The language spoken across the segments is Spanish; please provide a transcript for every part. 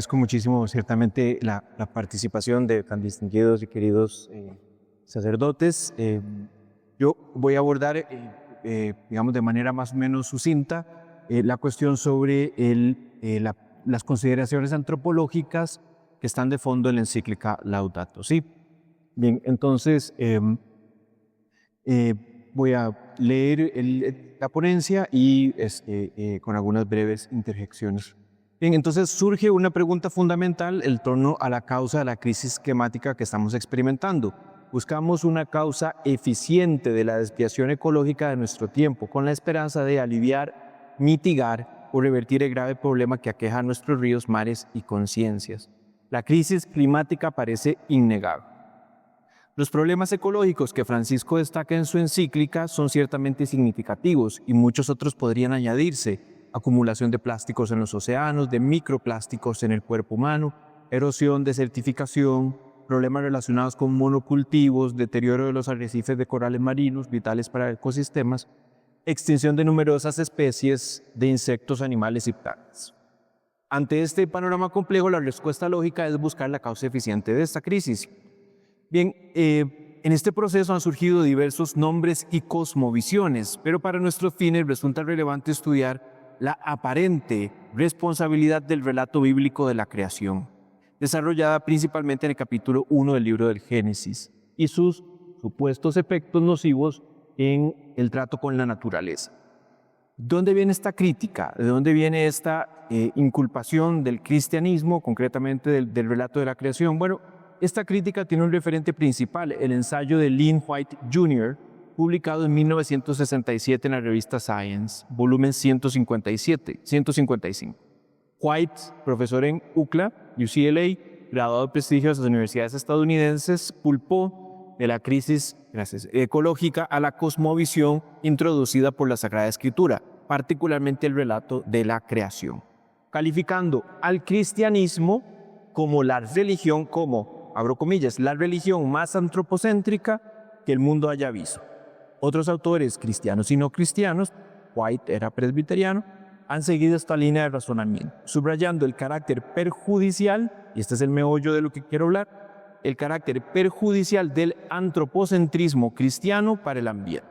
agradezco muchísimo ciertamente la participación de tan distinguidos y queridos sacerdotes. Yo voy a abordar, digamos, de manera más o menos sucinta la cuestión sobre las consideraciones antropológicas que están de fondo en la encíclica Laudato Si. Bien, entonces voy a leer la ponencia y con algunas breves interjecciones. Bien, entonces surge una pregunta fundamental en torno a la causa de la crisis climática que estamos experimentando. Buscamos una causa eficiente de la desviación ecológica de nuestro tiempo, con la esperanza de aliviar, mitigar o revertir el grave problema que aqueja a nuestros ríos, mares y conciencias. La crisis climática parece innegable. Los problemas ecológicos que Francisco destaca en su encíclica son ciertamente significativos y muchos otros podrían añadirse: acumulación de plásticos en los océanos, de microplásticos en el cuerpo humano, erosión, desertificación, problemas relacionados con monocultivos, deterioro de los arrecifes de corales marinos vitales para ecosistemas, extinción de numerosas especies de insectos, animales y plantas. Ante este panorama complejo, la respuesta lógica es buscar la causa eficiente de esta crisis. Bien, en este proceso han surgido diversos nombres y cosmovisiones, pero para nuestros fines resulta relevante estudiar la aparente responsabilidad del relato bíblico de la creación, desarrollada principalmente en el capítulo 1 del libro del Génesis, y sus supuestos efectos nocivos en el trato con la naturaleza. ¿De dónde viene esta crítica? ¿De dónde viene esta inculpación del cristianismo, concretamente del relato de la creación? Bueno, esta crítica tiene un referente principal, el ensayo de Lynn White Jr., publicado en 1967 en la revista Science, volumen 155. White, profesor en UCLA, UCLA, graduado de prestigio de las universidades estadounidenses, culpó de la crisis ecológica a la cosmovisión introducida por la Sagrada Escritura, particularmente el relato de la creación, calificando al cristianismo como la religión, como, abro comillas, la religión más antropocéntrica que el mundo haya visto. Otros autores, cristianos y no cristianos, White era presbiteriano, han seguido esta línea de razonamiento, subrayando el carácter perjudicial, y este es el meollo de lo que quiero hablar, el carácter perjudicial del antropocentrismo cristiano para el ambiente.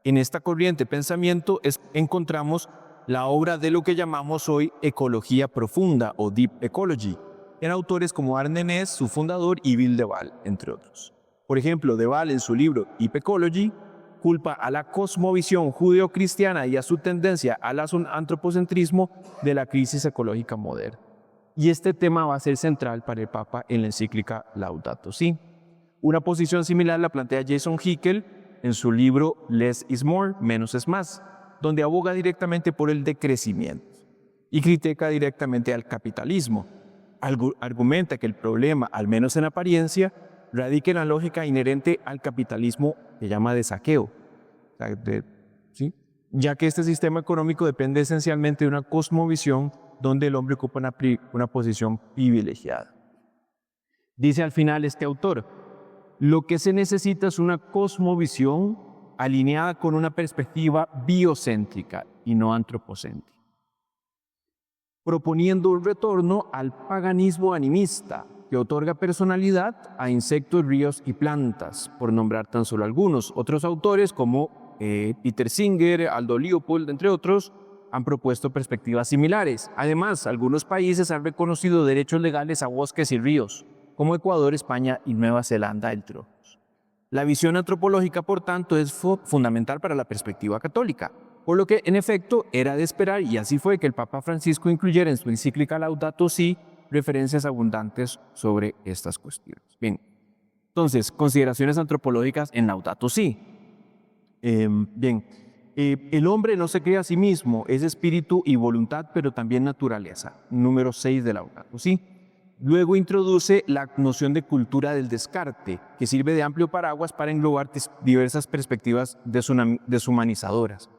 En esta corriente de pensamiento encontramos la obra de lo que llamamos hoy ecología profunda o deep ecology, en autores como Arne Naess, su fundador, y Bill DeWaal, entre otros. Por ejemplo, DeWaal en su libro Deep Ecology culpa a la cosmovisión judeocristiana y a su tendencia al antropocentrismo de la crisis ecológica moderna. Y este tema va a ser central para el Papa en la encíclica Laudato Si. Una posición similar la plantea Jason Hickel en su libro Less is More, Menos es Más, donde aboga directamente por el decrecimiento y critica directamente al capitalismo. Argumenta que el problema, al menos en apariencia, radica en la lógica inherente al capitalismo que llama de saqueo, ¿sí? Ya que este sistema económico depende esencialmente de una cosmovisión donde el hombre ocupa una posición privilegiada. Dice al final este autor: lo que se necesita es una cosmovisión alineada con una perspectiva biocéntrica y no antropocéntrica, proponiendo un retorno al paganismo animista que otorga personalidad a insectos, ríos y plantas, por nombrar tan solo algunos. Otros autores como Peter Singer, Aldo Leopold, entre otros, han propuesto perspectivas similares. Además, algunos países han reconocido derechos legales a bosques y ríos, como Ecuador, España y Nueva Zelanda, entre otros. La visión antropológica, por tanto, es fundamental para la perspectiva católica, por lo que, en efecto, era de esperar, y así fue que el Papa Francisco incluyera en su encíclica Laudato Si referencias abundantes sobre estas cuestiones. Bien, entonces, consideraciones antropológicas en Laudato Si. El hombre no se crea a sí mismo, es espíritu y voluntad, pero también naturaleza. Número 6 de Laudato Si. Luego introduce la noción de cultura del descarte, que sirve de amplio paraguas para englobar diversas perspectivas deshumanizadoras.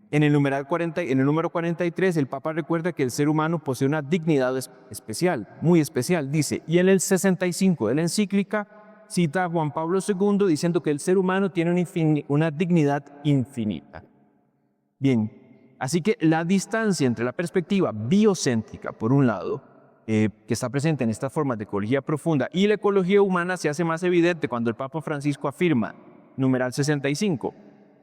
En el número 43, el Papa recuerda que el ser humano posee una dignidad especial, muy especial, dice. Y en el 65 de la encíclica cita a Juan Pablo II diciendo que el ser humano tiene una dignidad infinita. Bien, así que la distancia entre la perspectiva biocéntrica, por un lado, que está presente en estas formas de ecología profunda, y la ecología humana se hace más evidente cuando el Papa Francisco afirma, numeral 65,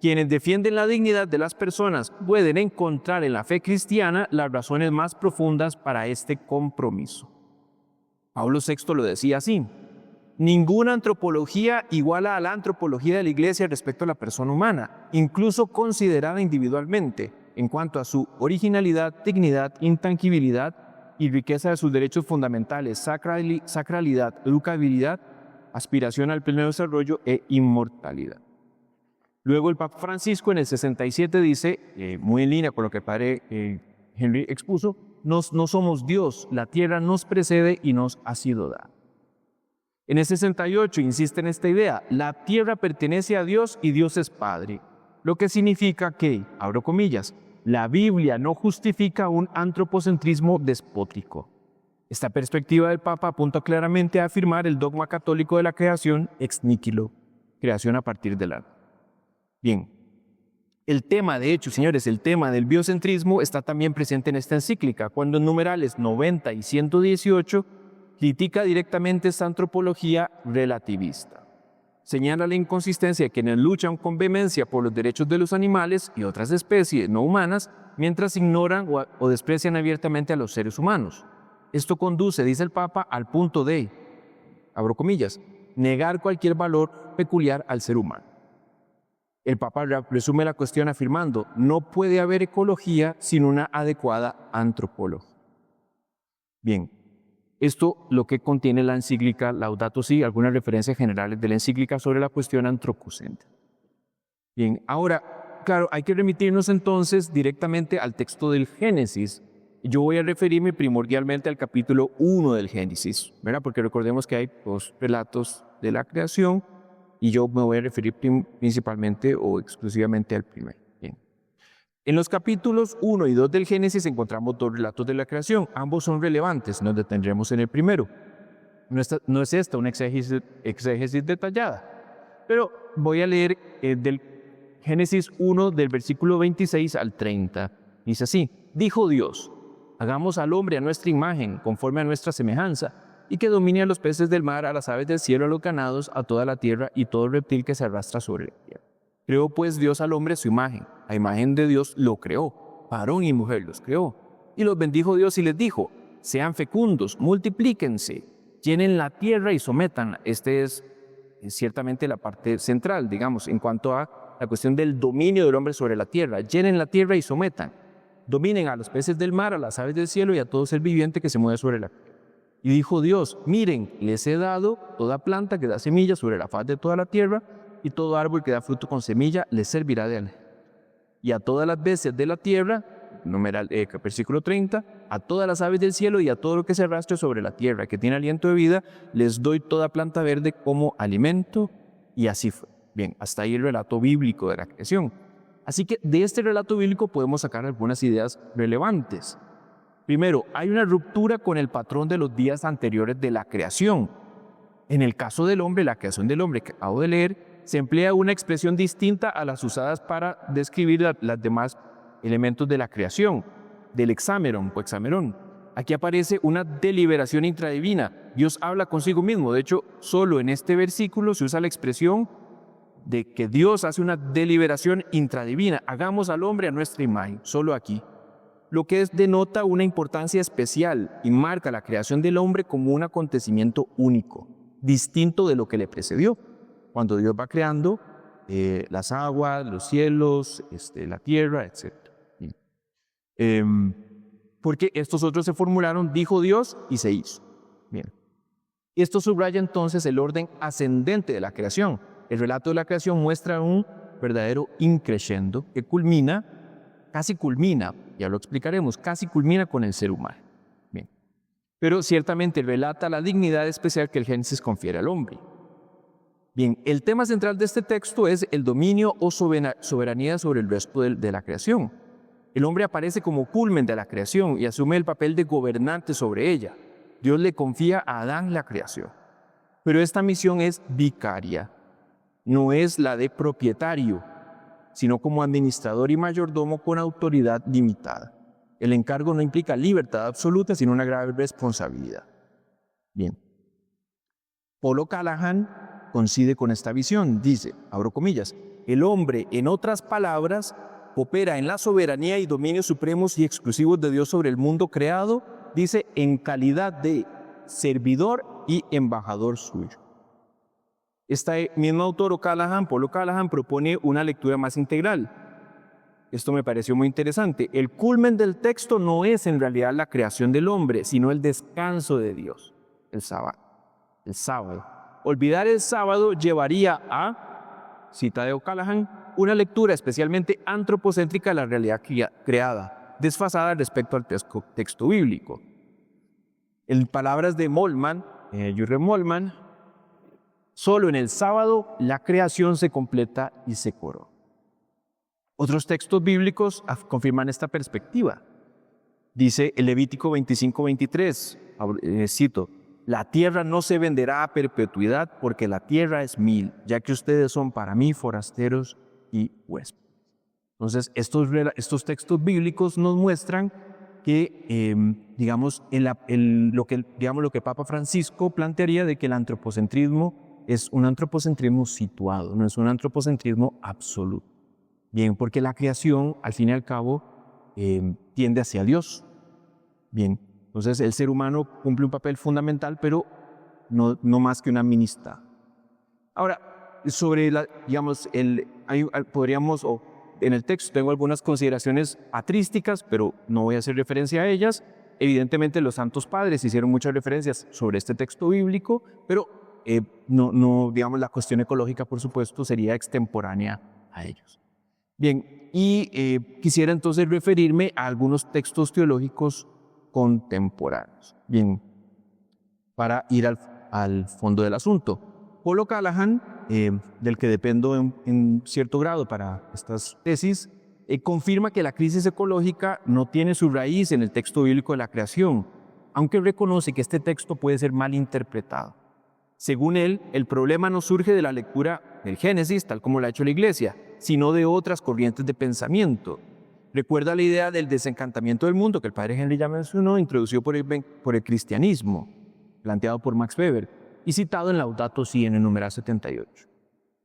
quienes defienden la dignidad de las personas pueden encontrar en la fe cristiana las razones más profundas para este compromiso. Pablo VI lo decía así: ninguna antropología iguala a la antropología de la Iglesia respecto a la persona humana, incluso considerada individualmente, en cuanto a su originalidad, dignidad, intangibilidad y riqueza de sus derechos fundamentales, sacralidad, educabilidad, aspiración al pleno desarrollo e inmortalidad. Luego el Papa Francisco en el 67 dice, muy en línea con lo que el padre Henry expuso, no somos Dios, la tierra nos precede y nos ha sido dada. En el 68 insiste en esta idea, la tierra pertenece a Dios y Dios es Padre, lo que significa que, abro comillas, la Biblia no justifica un antropocentrismo despótico. Esta perspectiva del Papa apunta claramente a afirmar el dogma católico de la creación ex nihilo, creación a partir del alma. Bien, el tema, de hecho, señores, el tema del biocentrismo está también presente en esta encíclica, cuando en numerales 90 y 118 critica directamente esta antropología relativista. Señala la inconsistencia de quienes luchan con vehemencia por los derechos de los animales y otras especies no humanas, mientras ignoran o desprecian abiertamente a los seres humanos. Esto conduce, dice el Papa, al punto de, abro comillas, negar cualquier valor peculiar al ser humano. El Papa resume la cuestión afirmando, no puede haber ecología sin una adecuada antropología. Bien, esto lo que contiene la encíclica Laudato Si, algunas referencias generales de la encíclica sobre la cuestión antropocéntrica. Bien, ahora, claro, hay que remitirnos entonces directamente al texto del Génesis. Yo voy a referirme primordialmente al capítulo 1 del Génesis, ¿verdad? Porque recordemos que hay dos relatos de la creación y yo me voy a referir principalmente o exclusivamente al primero. Bien. En los capítulos 1 y 2 del Génesis encontramos dos relatos de la creación. Ambos son relevantes, nos detendremos en el primero. No es esta una exégesis detallada, pero voy a leer del Génesis 1 del versículo 26 al 30. Dice así, dijo Dios, hagamos al hombre a nuestra imagen, conforme a nuestra semejanza, y que domine a los peces del mar, a las aves del cielo, a los ganados, a toda la tierra y todo reptil que se arrastra sobre la tierra. Creó pues Dios al hombre a su imagen, a imagen de Dios lo creó, varón y mujer los creó. Y los bendijo Dios y les dijo, sean fecundos, multiplíquense, llenen la tierra y sometan. Este es ciertamente la parte central, digamos, en cuanto a la cuestión del dominio del hombre sobre la tierra. Llenen la tierra y sometan. Dominen a los peces del mar, a las aves del cielo y a todo ser viviente que se mueve sobre la tierra. Y dijo Dios, miren, les he dado toda planta que da semilla sobre la faz de toda la tierra, y todo árbol que da fruto con semilla les servirá de alimento. Y a todas las bestias de la tierra, versículo 30, a todas las aves del cielo y a todo lo que se arrastre sobre la tierra, que tiene aliento de vida, les doy toda planta verde como alimento. Y así fue. Bien, hasta ahí el relato bíblico de la creación. Así que de este relato bíblico podemos sacar algunas ideas relevantes. Primero, hay una ruptura con el patrón de los días anteriores de la creación. En el caso del hombre, la creación del hombre que acabo de leer, se emplea una expresión distinta a las usadas para describir los demás elementos de la creación, del hexámeron o hexamerón. Aquí aparece una deliberación intradivina. Dios habla consigo mismo. De hecho, solo en este versículo se usa la expresión de que Dios hace una deliberación intradivina. Hagamos al hombre a nuestra imagen, solo aquí. Lo que denota una importancia especial y marca la creación del hombre como un acontecimiento único, distinto de lo que le precedió. Cuando Dios va creando las aguas, los cielos, la tierra, etc. Porque estos otros se formularon, dijo Dios y se hizo. Bien. Esto subraya entonces el orden ascendente de la creación. El relato de la creación muestra un verdadero increscendo que casi culmina, ya lo explicaremos, casi culmina con el ser humano. Bien. Pero ciertamente relata la dignidad especial que el Génesis confiere al hombre. Bien, el tema central de este texto es el dominio o soberanía sobre el resto de la creación. El hombre aparece como culmen de la creación y asume el papel de gobernante sobre ella. Dios le confía a Adán la creación. Pero esta misión es vicaria, no es la de propietario. sino como administrador y mayordomo con autoridad limitada. El encargo no implica libertad absoluta, sino una grave responsabilidad. Bien. Paul O'Callaghan coincide con esta visión. Dice, abro comillas, el hombre, en otras palabras, opera en la soberanía y dominio supremos y exclusivos de Dios sobre el mundo creado, dice, en calidad de servidor y embajador suyo. Este mismo autor Paul O'Callaghan, propone una lectura más integral. Esto me pareció muy interesante. El culmen del texto no es en realidad la creación del hombre, sino el descanso de Dios, el sábado. El sábado. Olvidar el sábado llevaría a, cita de O'Callaghan, una lectura especialmente antropocéntrica de la realidad creada, desfasada respecto al texto bíblico. En palabras de Moltmann, Jurgen Moltmann, solo en el sábado la creación se completa y se curó. Otros textos bíblicos confirman esta perspectiva. Dice el Levítico 25:23, cito, la tierra no se venderá a perpetuidad porque la tierra es mía, ya que ustedes son para mí forasteros y huéspedes. Entonces, estos textos bíblicos nos muestran que, lo que Papa Francisco plantearía de que el antropocentrismo es un antropocentrismo situado, no es un antropocentrismo absoluto. Bien, porque la creación, al fin y al cabo, tiende hacia Dios. Bien, entonces el ser humano cumple un papel fundamental, pero no más que una ministra. Ahora, sobre en el texto tengo algunas consideraciones patrísticas, pero no voy a hacer referencia a ellas. Evidentemente los santos padres hicieron muchas referencias sobre este texto bíblico, pero la cuestión ecológica, por supuesto, sería extemporánea a ellos. Bien, y quisiera entonces referirme a algunos textos teológicos contemporáneos. Bien, para ir al fondo del asunto. Paul O'Callaghan, del que dependo en cierto grado para estas tesis, confirma que la crisis ecológica no tiene su raíz en el texto bíblico de la creación, aunque reconoce que este texto puede ser mal interpretado. Según él, el problema no surge de la lectura del Génesis, tal como lo ha hecho la Iglesia, sino de otras corrientes de pensamiento. Recuerda la idea del desencantamiento del mundo que el padre Henry ya mencionó, introducido por el cristianismo, planteado por Max Weber y citado en Laudato Si en el numeral 78.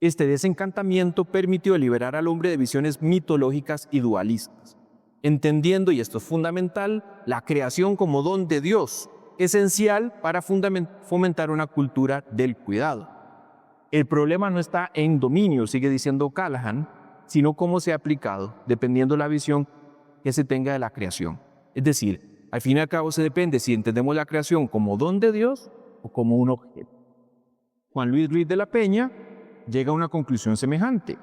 Este desencantamiento permitió liberar al hombre de visiones mitológicas y dualistas, entendiendo, y esto es fundamental, la creación como don de Dios, esencial para fomentar una cultura del cuidado. El problema no está en dominio, sigue diciendo O'Callaghan, sino cómo se ha aplicado, dependiendo de la visión que se tenga de la creación. Es decir, al fin y al cabo se depende si entendemos la creación como don de Dios o como un objeto. Juan Luis Ruiz de la Peña llega a una conclusión semejante.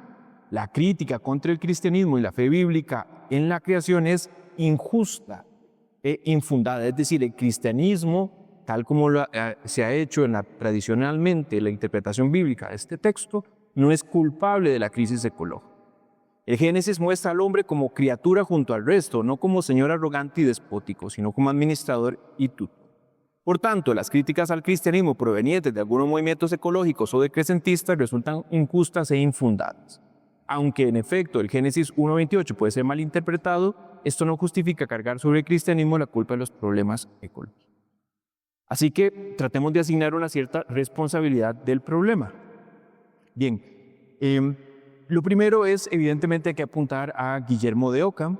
La crítica contra el cristianismo y la fe bíblica en la creación es injusta e infundada. Es decir, el cristianismo, tal como se ha hecho tradicionalmente la interpretación bíblica de este texto, no es culpable de la crisis ecológica. El Génesis muestra al hombre como criatura junto al resto, no como señor arrogante y despótico, sino como administrador y tutor. Por tanto, las críticas al cristianismo provenientes de algunos movimientos ecológicos o decrecentistas resultan injustas e infundadas. Aunque en efecto el Génesis 1:28 puede ser mal interpretado, esto no justifica cargar sobre el cristianismo la culpa de los problemas ecológicos. Así que tratemos de asignar una cierta responsabilidad del problema. Bien, lo primero es, evidentemente, hay que apuntar a Guillermo de Ockham,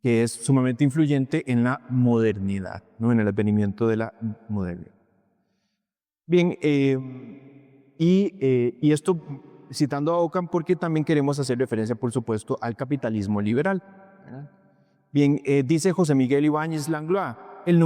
que es sumamente influyente en la modernidad, ¿no? En el advenimiento de la modernidad. Bien, y esto citando a Ockham porque también queremos hacer referencia, por supuesto, al capitalismo liberal, ¿verdad? Bien, dice José Miguel Ibáñez Langlois, el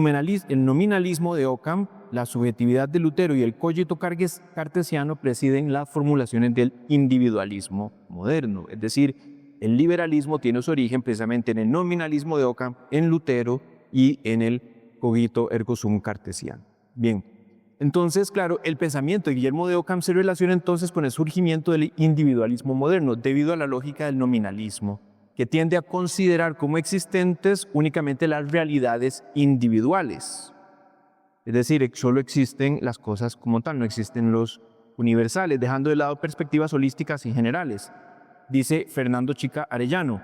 nominalismo de Ockham, la subjetividad de Lutero y el cogito cartesiano presiden las formulaciones del individualismo moderno. Es decir, el liberalismo tiene su origen precisamente en el nominalismo de Ockham, en Lutero y en el cogito ergo sum cartesiano. Bien, entonces, claro, el pensamiento de Guillermo de Ockham se relaciona entonces con el surgimiento del individualismo moderno, debido a la lógica del nominalismo, que tiende a considerar como existentes únicamente las realidades individuales. Es decir, solo existen las cosas como tal, no existen los universales, dejando de lado perspectivas holísticas y generales. Dice Fernando Chica Arellano,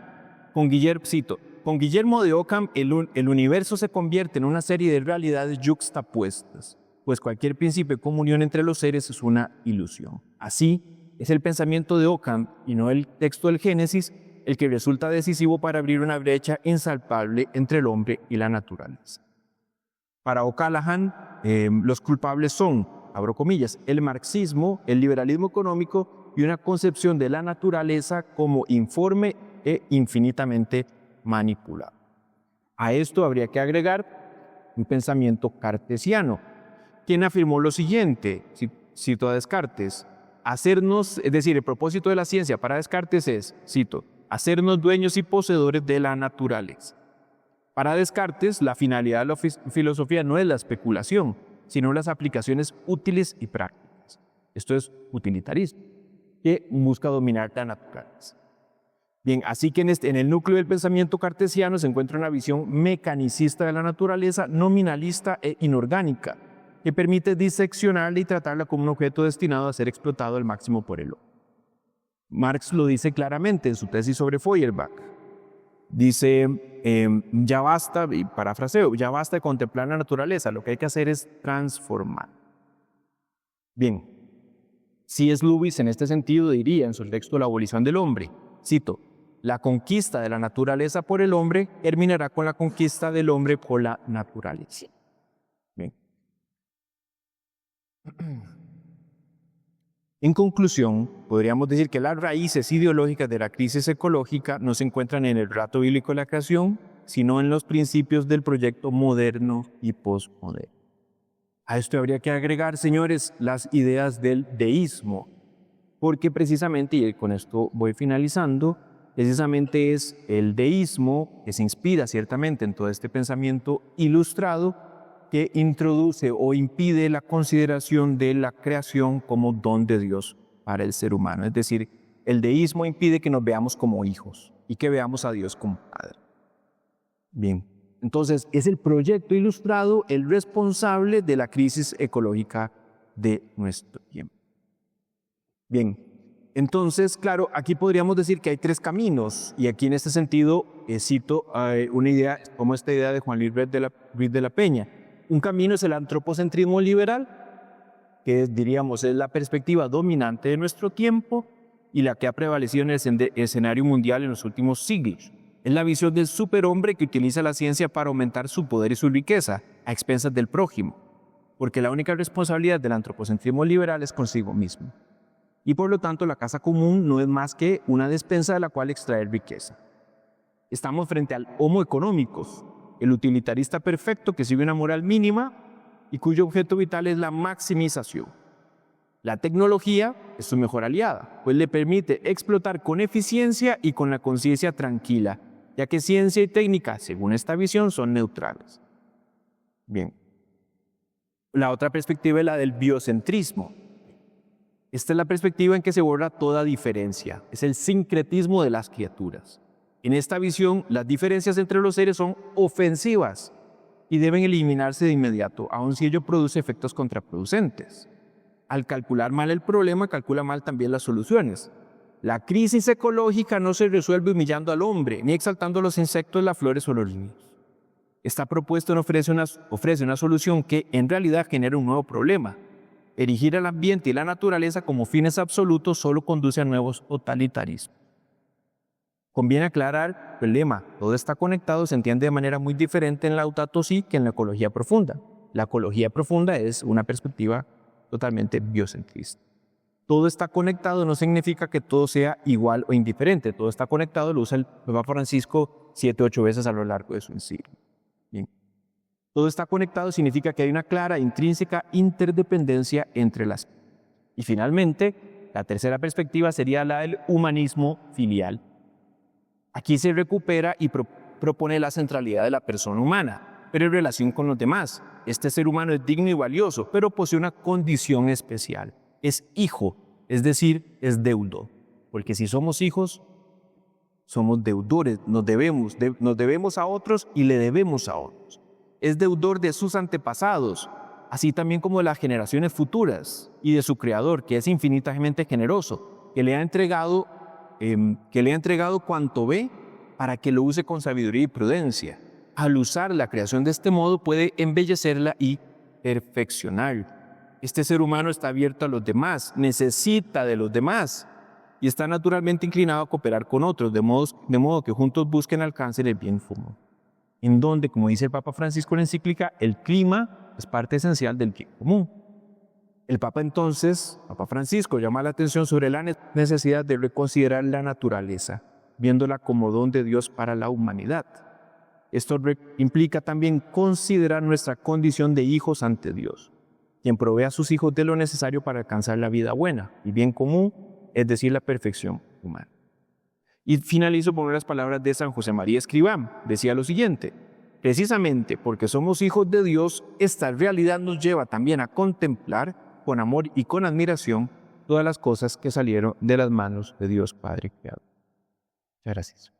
cito, con Guillermo de Ockham el universo se convierte en una serie de realidades yuxtapuestas, pues cualquier principio de comunión entre los seres es una ilusión. Así, es el pensamiento de Ockham y no el texto del Génesis el que resulta decisivo para abrir una brecha insalvable entre el hombre y la naturaleza. Para O'Callaghan, los culpables son, abro comillas, el marxismo, el liberalismo económico y una concepción de la naturaleza como informe e infinitamente manipulado. A esto habría que agregar un pensamiento cartesiano, quien afirmó lo siguiente, cito a Descartes, es decir, el propósito de la ciencia para Descartes es, cito, hacernos dueños y poseedores de la naturaleza. Para Descartes, la finalidad de la filosofía no es la especulación, sino las aplicaciones útiles y prácticas. Esto es utilitarismo, que busca dominar la naturaleza. Bien, así que en el núcleo del pensamiento cartesiano se encuentra una visión mecanicista de la naturaleza, nominalista e inorgánica, que permite diseccionarla y tratarla como un objeto destinado a ser explotado al máximo por el hombre. Marx lo dice claramente en su tesis sobre Feuerbach. Dice, ya basta, y parafraseo, ya basta de contemplar la naturaleza, lo que hay que hacer es transformar. Bien, C.S. Lewis en este sentido diría en su texto La abolición del hombre, cito, la conquista de la naturaleza por el hombre terminará con la conquista del hombre por la naturaleza. Bien. En conclusión, podríamos decir que las raíces ideológicas de la crisis ecológica no se encuentran en el relato bíblico de la creación, sino en los principios del proyecto moderno y postmoderno. A esto habría que agregar, señores, las ideas del deísmo, porque precisamente, y con esto voy finalizando, precisamente es el deísmo que se inspira ciertamente en todo este pensamiento ilustrado que introduce o impide la consideración de la creación como don de Dios para el ser humano. Es decir, el deísmo impide que nos veamos como hijos y que veamos a Dios como Padre. Bien, entonces es el proyecto ilustrado el responsable de la crisis ecológica de nuestro tiempo. Bien, entonces, claro, aquí podríamos decir que hay tres caminos, y aquí en este sentido cito una idea, como esta idea de Juan Luis Ruiz de la Peña. Un camino es el antropocentrismo liberal, que diríamos es la perspectiva dominante de nuestro tiempo y la que ha prevalecido en el escenario mundial en los últimos siglos. Es la visión del superhombre que utiliza la ciencia para aumentar su poder y su riqueza a expensas del prójimo, porque la única responsabilidad del antropocentrismo liberal es consigo mismo. Y por lo tanto la casa común no es más que una despensa de la cual extraer riqueza. Estamos frente al homo economicus, el utilitarista perfecto que sigue una moral mínima y cuyo objeto vital es la maximización. La tecnología es su mejor aliada, pues le permite explotar con eficiencia y con la conciencia tranquila, ya que ciencia y técnica, según esta visión, son neutrales. Bien. La otra perspectiva es la del biocentrismo. Esta es la perspectiva en que se borra toda diferencia, es el sincretismo de las criaturas. En esta visión, las diferencias entre los seres son ofensivas y deben eliminarse de inmediato, aun si ello produce efectos contraproducentes. Al calcular mal el problema, calcula mal también las soluciones. La crisis ecológica no se resuelve humillando al hombre, ni exaltando a los insectos, las flores o los niños. Esta propuesta ofrece una solución que en realidad genera un nuevo problema. Erigir al ambiente y la naturaleza como fines absolutos solo conduce a nuevos totalitarismos. Conviene aclarar el lema, todo está conectado, se entiende de manera muy diferente en la Laudato Si que en la ecología profunda. La ecología profunda es una perspectiva totalmente biocentrista. Todo está conectado no significa que todo sea igual o indiferente, todo está conectado, lo usa el Papa Francisco 7 u 8 veces a lo largo de su encíclica. Bien. Todo está conectado significa que hay una clara, intrínseca interdependencia entre las. Y finalmente, la tercera perspectiva sería la del humanismo filial. Aquí se recupera y propone la centralidad de la persona humana, pero en relación con los demás. Este ser humano es digno y valioso, pero posee una condición especial. Es hijo, es decir, es deudo. Porque si somos hijos, somos deudores, nos debemos a otros y le debemos a otros. Es deudor de sus antepasados, así también como de las generaciones futuras y de su Creador, que es infinitamente generoso, que le ha entregado cuanto ve para que lo use con sabiduría y prudencia. Al usar la creación de este modo puede embellecerla y perfeccionar. Este ser humano está abierto a los demás, necesita de los demás y está naturalmente inclinado a cooperar con otros, de modo que juntos busquen alcanzar el bien común. En donde, como dice el Papa Francisco en la encíclica, el clima es parte esencial del bien común. El Papa Francisco, llama la atención sobre la necesidad de reconsiderar la naturaleza, viéndola como don de Dios para la humanidad. Esto implica también considerar nuestra condición de hijos ante Dios, quien provee a sus hijos de lo necesario para alcanzar la vida buena, el bien común, es decir, la perfección humana. Y finalizo con unas palabras de San José María Escrivá. Decía lo siguiente: precisamente porque somos hijos de Dios, esta realidad nos lleva también a contemplar con amor y con admiración todas las cosas que salieron de las manos de Dios Padre Creador. Muchas gracias.